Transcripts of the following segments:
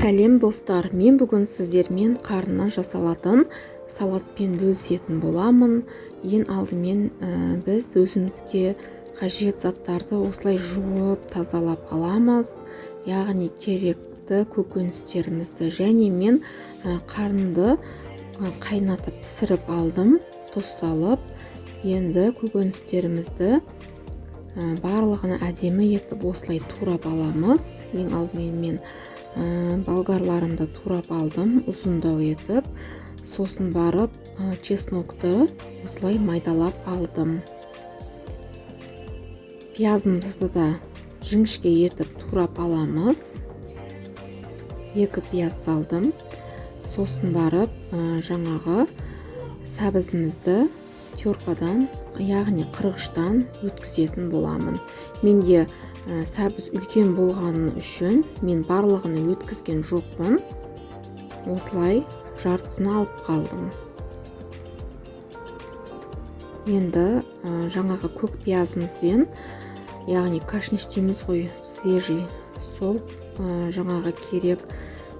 Сәлем достар, мен бүгін сіздермен қарыннан жасалатын салатпен бөлісетін боламын. Ең алдымен біз өзімізге қажет заттарды осылай жуып тазалап аламыз, яғни керекті көкөністерімізді. Және мен қарынды қайнатып пісіріп алдым, тұз салып. Енді көкөністерімізді барлығына әдемі етіп осылай турап аламыз. Ең алдымен мен болгарларымды турап алдым, ұзындау етіп. Сосын барып чеснокты осылай майдалап алдым. Пиязымызды да жіңішке етіп турап аламыз. 2 пияз салдым. Сосын барып жаңағы сәбізімізді теркадан, яғни қырғыштан өткізетін боламын. Менде сәбіз үлкен болғаны үшін мен барлығını өткізген жоқпын. Осылай жартысын алып қалдым. Енді жаңағы көк пиязымызбен, яғни кашниш дейміз ғой, свежий, сол жаңағы керек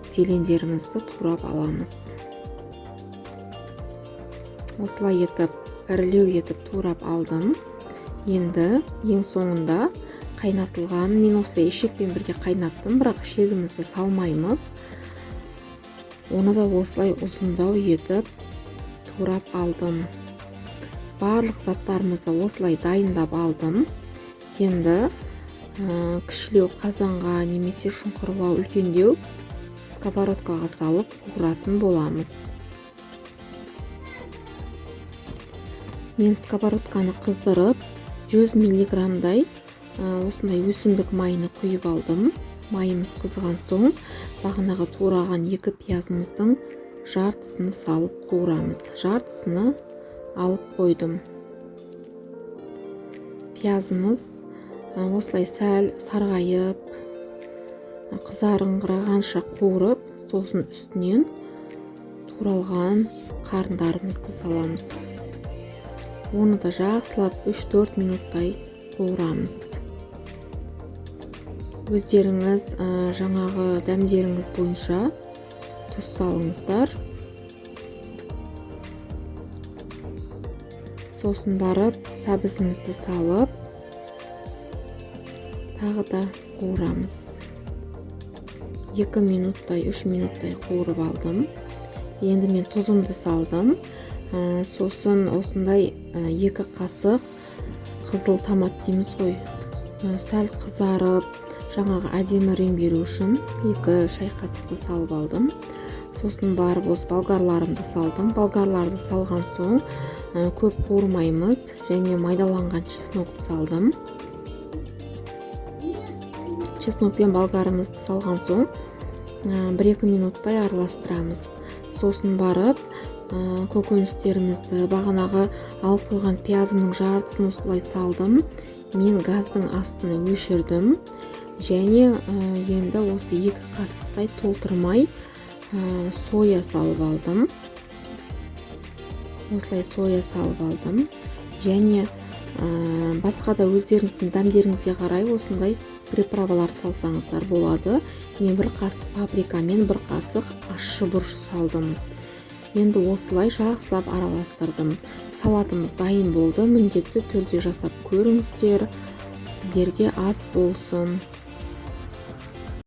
зелендерімізді турап аламыз. Осылай етіп, ірілеу етіп турап алдым. Енді ең соңында қайнатылған, мен осылай шекпен бірге қайнаттым, бірақ шегімізді салмаймыз. Оны да осылай ұзындау етіп турап алдым. Барлық заттарымызды осылай дайындап алдым. Енді кішілеу қазанға немесе шұңқырлау, үлкендеу сковородкаға салып қуыратын боламыз. Мен сковородканы қыздырып 100 миллиграммдай осындай өсімдік майыны құйып алдым. Майымыз қызған соң бағанағы тураған 2 пиязымыздың жартысını салып қуырамыз. Жартысını алып қойдым. Пиязымыз осылай сәл сарғайып, қызарыңқырағанша қуырып, сосын үстінен туралған қарындарымызды саламыз. Оны да жақсылап 3-4 минуттай қуырамыз. Өздеріңіз жаңағы дәмдеріңіз бойынша тұз салыңыздар. Сосын барып сәбізімізді салып, тағы да қуырамыз. 2 минуттай, 3 минуттай қуырып алдым. Енді мен тұзымды салдым. Сосын осындай 2 қасық қызыл томат дейміз ғой, сәл қызарып, жаңағы әдемі рең беру үшін 2 шай қасықты салып алдым. Сосын барып осы болгарларымды салдым. Болгарларды салған соң көп қуырмаймыз, және майдаланған чеснокты салдым. Чеснок пен болгарымызды салған соң 1-2 минуттай араластырамыз. Сосын барып көкөністерімізді, бағанағы алып қойған пиязымның жартысын осылай салдым. Мен газдың астын өшірдім. Және енді осы 2 қасықтай толтырмай соя салып алдым. Осылай соя салып алдым. Және басқа да өздеріңіздің дәмдеріңізге қарай осындай приправалар салсаңыздар болады. Мен 1 қасық паприка мен 1 қасық ащы бұрыш салдым. Енді осылай жақсылап араластырдым. Салатымыз дайын болды. Міндетті түрде жасап көріңіздер. Сіздерге ас болсын.